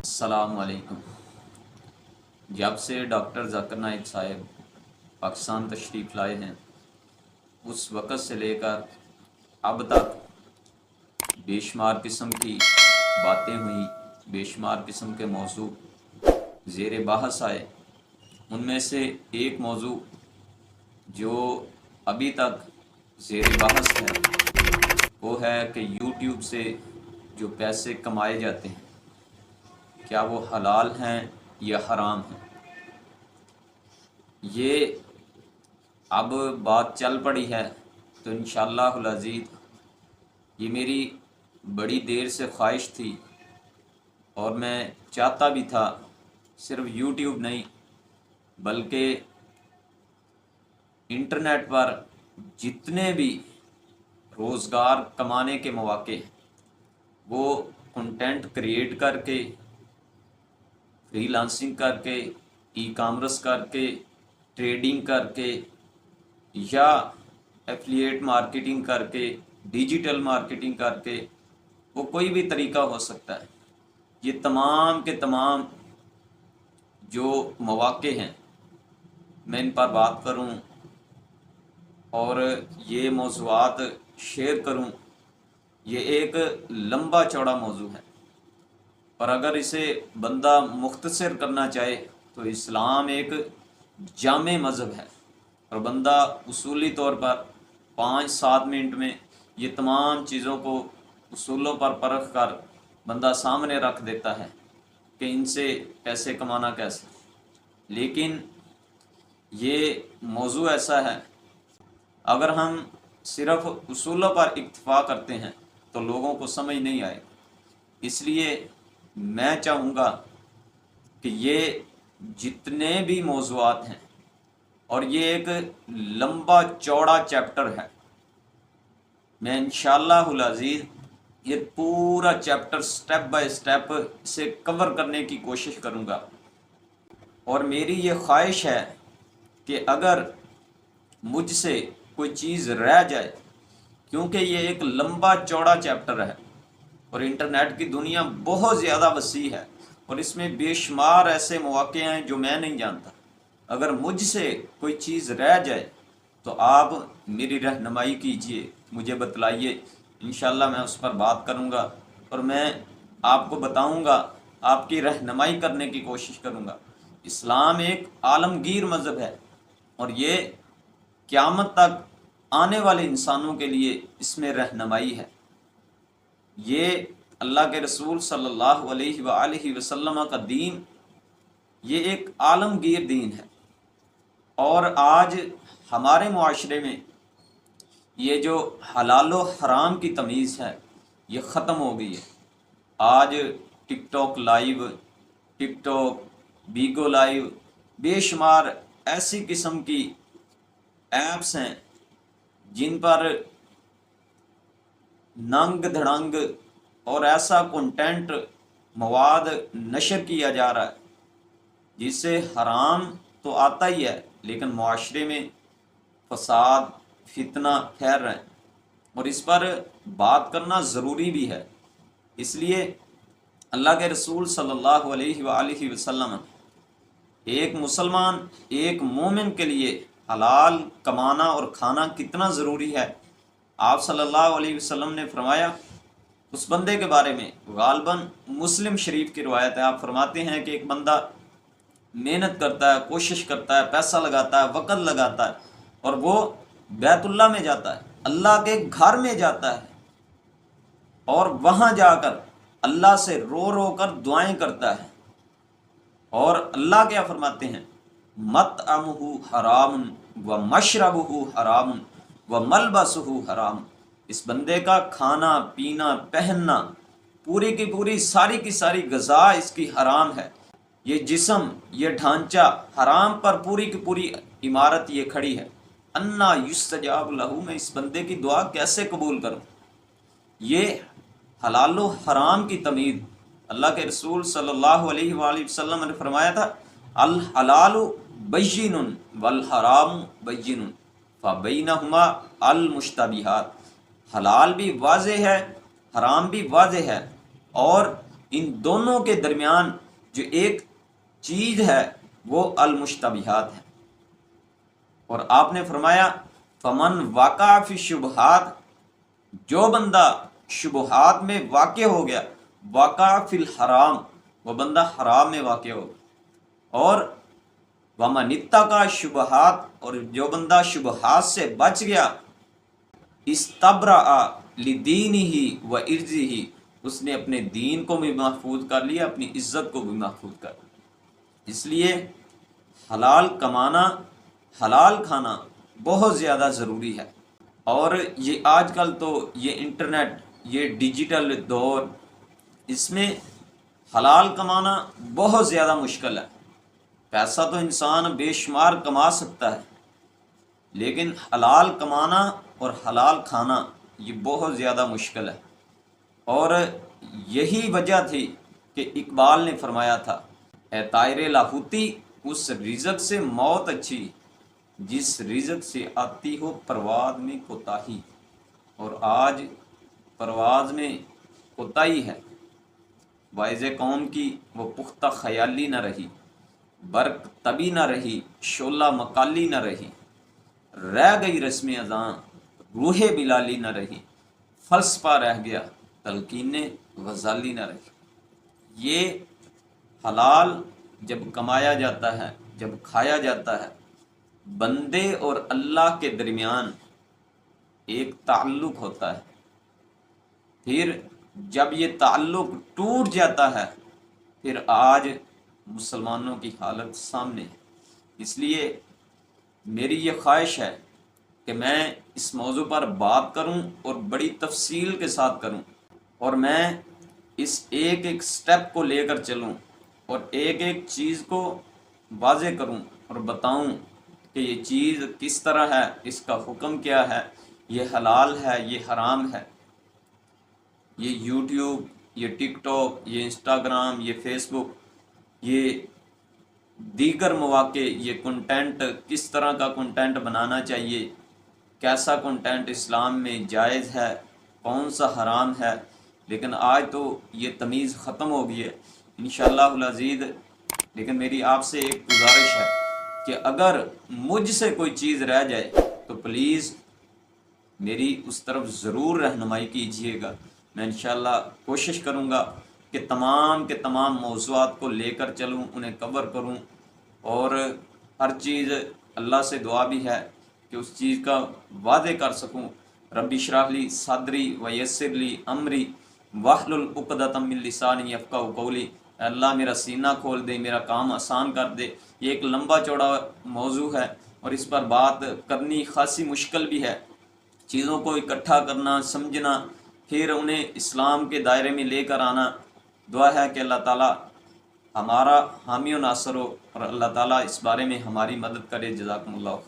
السلام علیکم۔ جب سے ڈاکٹر ذاکر نائک صاحب پاکستان تشریف لائے ہیں اس وقت سے لے کر اب تک بے شمار قسم کی باتیں ہوئیں، بے شمار قسم کے موضوع زیر بحث آئے۔ ان میں سے ایک موضوع جو ابھی تک زیر بحث ہے وہ ہے کہ یوٹیوب سے جو پیسے کمائے جاتے ہیں کیا وہ حلال ہیں یا حرام ہیں۔ یہ اب بات چل پڑی ہے تو انشاءاللہ العزیز یہ میری بڑی دیر سے خواہش تھی اور میں چاہتا بھی تھا صرف یوٹیوب نہیں بلکہ انٹرنیٹ پر جتنے بھی روزگار کمانے کے مواقع ہیں وہ کنٹینٹ کریٹ کر کے، فری لانسنگ کر کے، ای کامرس کر کے، ٹریڈنگ کر کے یا ایفلیٹ مارکیٹنگ کر کے، ڈیجیٹل مارکیٹنگ کر کے، وہ کوئی بھی طریقہ ہو سکتا ہے۔ یہ تمام کے تمام جو مواقع ہیں میں ان پر بات کروں اور یہ موضوعات شیئر کروں، یہ ایک لمبا چوڑا موضوع ہے، اور اگر اسے بندہ مختصر کرنا چاہے تو اسلام ایک جامع مذہب ہے اور بندہ اصولی طور پر 5-7 منٹ میں یہ تمام چیزوں کو اصولوں پر پرکھ کر بندہ سامنے رکھ دیتا ہے کہ ان سے پیسے کمانا کیسے۔ لیکن یہ موضوع ایسا ہے اگر ہم صرف اصولوں پر اکتفا کرتے ہیں تو لوگوں کو سمجھ نہیں آئے، اس لیے میں چاہوں گا کہ یہ جتنے بھی موضوعات ہیں، اور یہ ایک لمبا چوڑا چیپٹر ہے، میں انشاءاللہ العزیز یہ پورا چیپٹر سٹیپ بائی سٹیپ اسے کور کرنے کی کوشش کروں گا، اور میری یہ خواہش ہے کہ اگر مجھ سے کوئی چیز رہ جائے، کیونکہ یہ ایک لمبا چوڑا چیپٹر ہے اور انٹرنیٹ کی دنیا بہت زیادہ وسیع ہے اور اس میں بے شمار ایسے مواقع ہیں جو میں نہیں جانتا، اگر مجھ سے کوئی چیز رہ جائے تو آپ میری رہنمائی کیجئے، مجھے بتلائیے، انشاءاللہ میں اس پر بات کروں گا اور میں آپ کو بتاؤں گا، آپ کی رہنمائی کرنے کی کوشش کروں گا۔ اسلام ایک عالمگیر مذہب ہے اور یہ قیامت تک آنے والے انسانوں کے لیے اس میں رہنمائی ہے۔ یہ اللہ کے رسول صلی اللہ علیہ وآلہ وسلم کا دین یہ ایک عالمگیر دین ہے، اور آج ہمارے معاشرے میں یہ جو حلال و حرام کی تمیز ہے یہ ختم ہو گئی ہے۔ آج ٹک ٹاک لائیو، ٹک ٹاک، بیگو لائیو، بے شمار ایسی قسم کی ایپس ہیں جن پر ننگ دھڑنگ اور ایسا کنٹینٹ مواد نشر کیا جا رہا ہے جس سے حرام تو آتا ہی ہے لیکن معاشرے میں فساد، فتنہ پھیل رہے ہیں، اور اس پر بات کرنا ضروری بھی ہے۔ اس لیے اللہ کے رسول صلی اللہ علیہ وآلہ وسلم ایک مسلمان، ایک مومن کے لیے حلال کمانا اور کھانا کتنا ضروری ہے، آپ صلی اللہ علیہ وسلم نے فرمایا اس بندے کے بارے میں، غالباً مسلم شریف کی روایت ہے، آپ فرماتے ہیں کہ ایک بندہ محنت کرتا ہے، کوشش کرتا ہے، پیسہ لگاتا ہے، وقت لگاتا ہے، اور وہ بیت اللہ میں جاتا ہے، اللہ کے گھر میں جاتا ہے اور وہاں جا کر اللہ سے رو رو کر دعائیں کرتا ہے، اور اللہ کیا فرماتے ہیں، مطعمہ حرام و مشربہ حرام و ملبسہ حرام، اس بندے کا کھانا پینا پہننا پوری کی پوری ساری کی ساری غذا اس کی حرام ہے، یہ جسم، یہ ڈھانچہ حرام پر پوری کی پوری عمارت یہ کھڑی ہے، انا یستجاب لہ، میں اس بندے کی دعا کیسے قبول کروں۔ یہ حلال و حرام کی تمیز اللہ کے رسول صلی اللہ علیہ وآلہ وسلم نے فرمایا تھا، الحلال بین والحرام بین، فبینہما المشتبہات، حلال بھی واضح ہے، حرام بھی واضح ہے، اور ان دونوں کے درمیان جو ایک چیز ہے وہ المشتبہات ہے۔ اور آپ نے فرمایا فمن وقع فی الشبہات، جو بندہ شبہات میں واقع ہو گیا، وقع فی الحرام، وہ بندہ حرام میں واقع ہو گیا، اور ومن اتقى الشبہات، اور جو بندہ شبہات سے بچ گیا، استبرأ لدینہ و عرضہ، اس نے اپنے دین کو بھی محفوظ کر لیا، اپنی عزت کو بھی محفوظ کر لیا۔ اس لیے حلال کمانا، حلال کھانا بہت زیادہ ضروری ہے۔ اور یہ آج کل تو یہ انٹرنیٹ، یہ ڈیجیٹل دور، اس میں حلال کمانا بہت زیادہ مشکل ہے۔ پیسہ تو انسان بے شمار کما سکتا ہے، لیکن حلال کمانا اور حلال کھانا یہ بہت زیادہ مشکل ہے۔ اور یہی وجہ تھی کہ اقبال نے فرمایا تھا، اے طائر لاہوتی، اس رزق سے موت اچھی جس رزق سے آتی ہو پرواز میں کوتاہی۔ اور آج پرواز میں کوتاہی ہے، واعظ قوم کی وہ پختہ خیالی نہ رہی، برق طبی نہ رہی، شعلہ مقالی نہ رہی، رہ گئی رسم اذاں، روح بلالی نہ رہی، فلسفہ رہ گیا، تلقین غزالی نہ رہی۔ یہ حلال جب کمایا جاتا ہے، جب کھایا جاتا ہے، بندے اور اللہ کے درمیان ایک تعلق ہوتا ہے۔ پھر جب یہ تعلق ٹوٹ جاتا ہے، پھر آج مسلمانوں کی حالت سامنے ہے۔ اس لیے میری یہ خواہش ہے کہ میں اس موضوع پر بات کروں اور بڑی تفصیل کے ساتھ کروں، اور میں اس ایک ایک سٹیپ کو لے کر چلوں، اور ایک ایک چیز کو واضح کروں اور بتاؤں کہ یہ چیز کس طرح ہے، اس کا حکم کیا ہے، یہ حلال ہے، یہ حرام ہے۔ یہ یوٹیوب، یہ ٹک ٹاک، یہ انسٹاگرام، یہ فیس بک، یہ دیگر مواقع، یہ کنٹینٹ کس طرح کا کنٹینٹ بنانا چاہیے، کیسا کنٹینٹ اسلام میں جائز ہے، کون سا حرام ہے۔ لیکن آج تو یہ تمیز ختم ہو گئی ہے انشاءاللہ العزیز۔ لیکن میری آپ سے ایک گزارش ہے کہ اگر مجھ سے کوئی چیز رہ جائے تو پلیز میری اس طرف ضرور رہنمائی کیجیے گا۔ میں انشاءاللہ کوشش کروں گا کہ تمام کے تمام موضوعات کو لے کر چلوں، انہیں کور کروں، اور ہر چیز اللہ سے دعا بھی ہے کہ اس چیز کا واضح کر سکوں۔ رب اشرح لی صدری ویسر لی امری واحلل عقدۃ من لسانی یفقہوا قولی۔ اے اللہ میرا سینہ کھول دے، میرا کام آسان کر دے۔ یہ ایک لمبا چوڑا موضوع ہے اور اس پر بات کرنی خاصی مشکل بھی ہے۔ چیزوں کو اکٹھا کرنا، سمجھنا، پھر انہیں اسلام کے دائرے میں لے کر آنا۔ دعا ہے کہ اللہ تعالیٰ ہمارا حامی و ناصر ہو، اور اللہ تعالیٰ اس بارے میں ہماری مدد کرے۔ جزاکم اللہ خیر۔